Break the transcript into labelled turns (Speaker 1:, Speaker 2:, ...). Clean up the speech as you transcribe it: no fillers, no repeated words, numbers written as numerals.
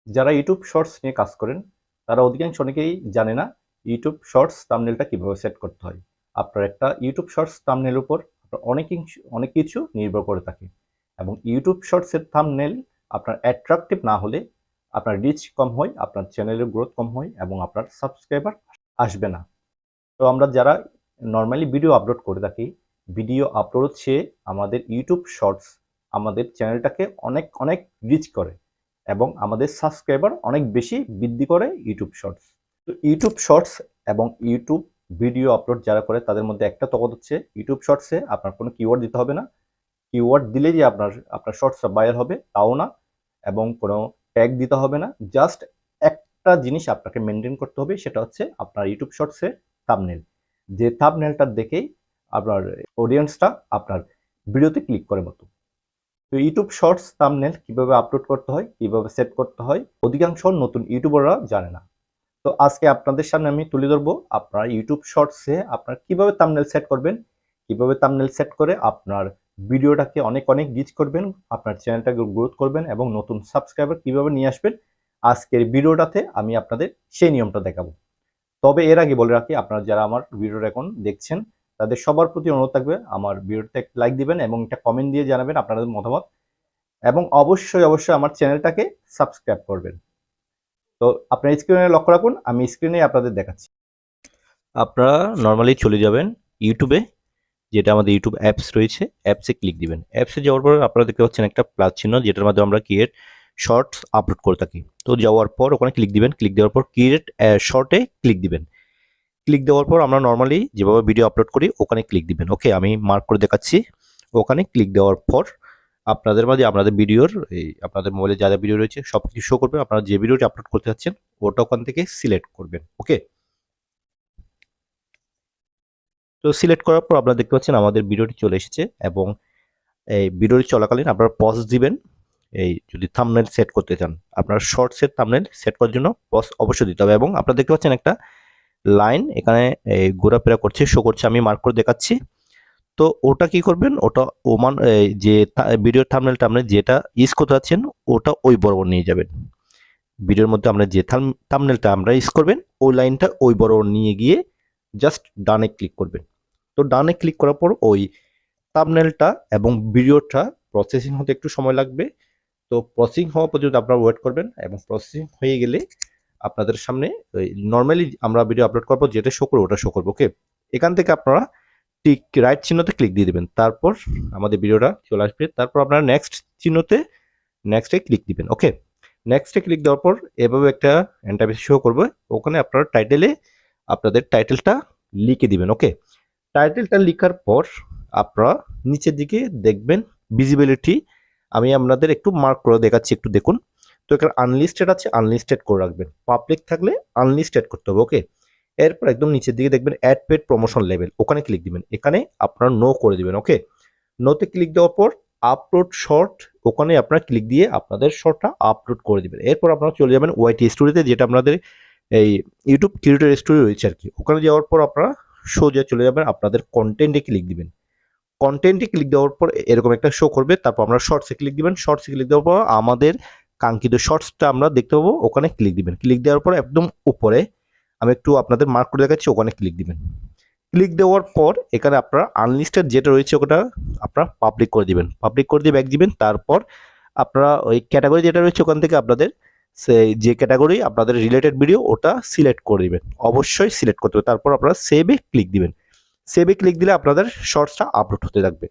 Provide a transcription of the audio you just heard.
Speaker 1: যারা YouTube shorts নিয়ে কাজ করেন তারা অধিকাংশ অনেকেই জানে না ইউটিউব শর্টস থাম্বনেলটা কিভাবে সেট করতে হয়। আপনার একটা ইউটিউব শর্টস থাম্বনেলের উপর আপনার অনেক কিছু নির্ভর করে থাকে এবং ইউটিউব শর্টসের থাম্বনেল আপনার অ্যাট্রাকটিভ না হলে আপনার রিচ কম হয়, আপনার চ্যানেলের গ্রোথ কম হয় এবং আপনার সাবস্ক্রাইবার আসবে না। তো আমরা যারা নর্মালি ভিডিও আপলোড করে থাকি, ভিডিও আপলোড চেয়ে আমাদের ইউটিউব শর্টস আমাদের চ্যানেলটাকে অনেক রিচ করে এবং আমাদের সাবস্ক্রাইবার অনেক বেশি বৃদ্ধি করে ইউটিউব শর্টস। তো ইউটিউব শর্টস এবং ইউটিউব ভিডিও আপলোড যারা করে তাদের মধ্যে একটা তফাৎ হচ্ছে, ইউটিউব শর্টসে আপনার কোনো কিওয়ার্ড দিতে হবে না। কিওয়ার্ড দিলে যে আপনার শর্টসটা ভাইরাল হবে তাও না, এবং কোনো ট্যাগ দিতে হবে না। জাস্ট একটা জিনিস আপনাকে মেনটেন করতে হবে, সেটা হচ্ছে আপনার ইউটিউব শর্টসের থাম্বনেল। যে থাম্বনেলটা দেখেই আপনার অডিয়েন্সটা আপনার ভিডিওতে ক্লিক করে মতো। তো ইউটিউব শর্টস থাম্বনেল কিভাবে আপলোড করতে হয়, কিভাবে সেট করতে হয়, অধিকাংশ নতুন ইউটিউবাররা জানে না। তো আজকে আপনাদের সামনে আমি তুলে ধরবো আপনার ইউটিউব শর্টসে আপনার কিভাবে থাম্বনেল সেট করবেন, কিভাবে থাম্বনেল সেট করে আপনার ভিডিওটাকে অনেক রিচ করবেন, আপনার চ্যানেলটাকে গ্রোথ করবেন এবং নতুন সাবস্ক্রাইবার কিভাবে নিয়ে আসবেন। আজকের ভিডিওটাতে আমি আপনাদের সেই নিয়মটা দেখাবো। তবে এর আগে বলে রাখি, আপনারা যারা আমার ভিডিওটা এখন দেখছেন তাদের সবার প্রতি অনুরোধ থাকবে আমার ভিডিওতে একটা লাইক দিবেন এবং একটা কমেন্ট দিয়ে জানাবেন আপনাদের মতামত, এবং অবশ্যই আমার চ্যানেলটাকে সাবস্ক্রাইব করবেন। তো আপনার স্ক্রিনে লক্ষ্য রাখুন, আমি স্ক্রিনে আপনাদের দেখাচ্ছি। আপনারা নর্মালি চলে যাবেন ইউটিউবে, যেটা আমাদের ইউটিউব অ্যাপস রয়েছে, অ্যাপসে ক্লিক দিবেন। অ্যাপসে যাওয়ার পর আপনারা দেখতে পাচ্ছেন একটা প্লাস চিহ্ন, যেটার মাধ্যমে আমরা ক্রিয়েট শর্টস আপলোড করে থাকি। তো যাওয়ার পর ওখানে ক্লিক দিবেন, ক্লিক দেওয়ার পর ক্রিয়েট শর্টে ক্লিক দিবেন। ক্লিক দেওয়ার পর আমরা নর্মালি যেভাবে ভিডিও আপলোড করি ওখানে ক্লিক দিবেন। ওকে, আমি মার্ক করে দেখাচ্ছি। ওখানে ক্লিক দেওয়ার পর আপনাদের মাঝে আপনাদের ভিডিওর আপনাদের মোবাইলে যা যা ভিডিও রয়েছে সব কিছু শো করবে। আপনারা যে ভিডিওটি আপলোড করতে যাচ্ছেন ওটা ওখান থেকে সিলেক্ট করবেন। ওকে, তো সিলেক্ট করার পর আপনারা দেখতে পাচ্ছেন আমাদের ভিডিওটি চলে এসেছে এবং এই ভিডিওটি চলাকালীন আপনারা পজ দিবেন। এই যদি থাম্বনেল সেট করতে চান, আপনার শর্টসের থাম্বনেল সেট করার জন্য পজ অবশ্যই দিতে হবে। এবং আপনারা দেখতে পাচ্ছেন একটা লাইন এখানে ঘোরাফেরা করছে, শো করছে, আমি মার্ক করে দেখাচ্ছি। তো ওটা কি করবেন, ওটা ওমান যে ভিডিওর থাম্বনেলটা আপনি যেটা ইউজ করতে যাচ্ছেন ওটা ওই বরাবর নিয়ে যাবেন। ভিডিওর মধ্যে আমরা যে থাম্বনেলটা আমরা ইউজ করবেন ওই লাইনটা ওই বরাবর নিয়ে গিয়ে জাস্ট ডানে ক্লিক করবেন। তো ডানে ক্লিক করার পর ওই থাম্বনেলটা এবং ভিডিওটা প্রসেসিং হতে একটু সময় লাগবে। তো প্রসেসিং হওয়া পর্যন্ত আপনারা ওয়েট করবেন এবং প্রসেসিং হয়ে গেলে আপনাদের সামনে নর্মালি আমরা ভিডিও আপলোড করবো যেটা শো করবো ওটা শো করবো। ওকে, এখান থেকে আপনারা ঠিক রাইট চিহ্নতে ক্লিক দিয়ে দেবেন, তারপর আমাদের ভিডিওটা চলে আসবে। তারপর আপনারা নেক্সট চিহ্নতে নেক্সটে ক্লিক দিবেন। ওকে, নেক্সটে ক্লিক দেওয়ার পর এভাবে একটা ইন্টারফেস শো করবে। ওখানে আপনারা টাইটেলে আপনাদের টাইটেলটা লিখে দিবেন। ওকে, টাইটেলটা লেখার পর আপনারা নিচের দিকে দেখবেন ভিজিবিলিটি, আমি আপনাদের একটু মার্ক করে দেখাচ্ছি, একটু দেখুন। তো এখানে আনলিস্টেড আছে, আনলিস্টেড করে রাখবেন। পাবলিক থাকলে আনলিস্টেড করতে হবে। ওকে, এরপর একদম নিচের দিকে দেখবেন অ্যাড পেড প্রমোশন লেভেল, ওখানে ক্লিক দিবেন। এখানে আপনারা নো করে দিবেন। ওকে, নোতে ক্লিক দেওয়ার পর আপলোড শর্ট, ওখানে আপনারা ক্লিক দিয়ে আপনাদের শর্টটা আপলোড করে দিবেন। এরপর আপনারা চলে যাবেন ওয়াইটি স্টুডিওতে, যেটা আপনাদের এই ইউটিউব ক্রিয়েটর স্টুডিও রয়েছে আর কি। ওখানে যাওয়ার পর আপনারা সোজা চলে যাবেন আপনাদের কন্টেন্টে ক্লিক দিবেন। কন্টেন্টে ক্লিক দেওয়ার পর এরকম একটা শো করবে, তারপর আমরা শর্টসে ক্লিক দিবেন। শর্টসে ক্লিক দেওয়ার পর আমাদের কাঙ্ক্ষিত শর্টসটা আমরা দেখতে পাবো, ওখানে ক্লিক দিবেন। ক্লিক দেওয়ার পর একদম উপরে আমি একটু আপনাদের মার্ক করে দেখাচ্ছি, ওখানে ক্লিক দিবেন। ক্লিক দেওয়ার পর এখানে আপনারা আনলিস্টেড যেটা রয়েছে ওটা আপনারা পাবলিক করে দিবেন। পাবলিক করে দিয়ে ব্যাক দিবেন। তারপর আপনারা ওই ক্যাটাগরি যেটা রয়েছে ওখান থেকে আপনাদের সেই যে ক্যাটাগরি আপনাদের রিলেটেড ভিডিও ওটা সিলেক্ট করে দিবেন, অবশ্যই সিলেক্ট করতে হবে। তারপর আপনারা সেভে ক্লিক দিবেন। সেভে ক্লিক দিলে আপনাদের শর্টসটা আপলোড হতে থাকবে।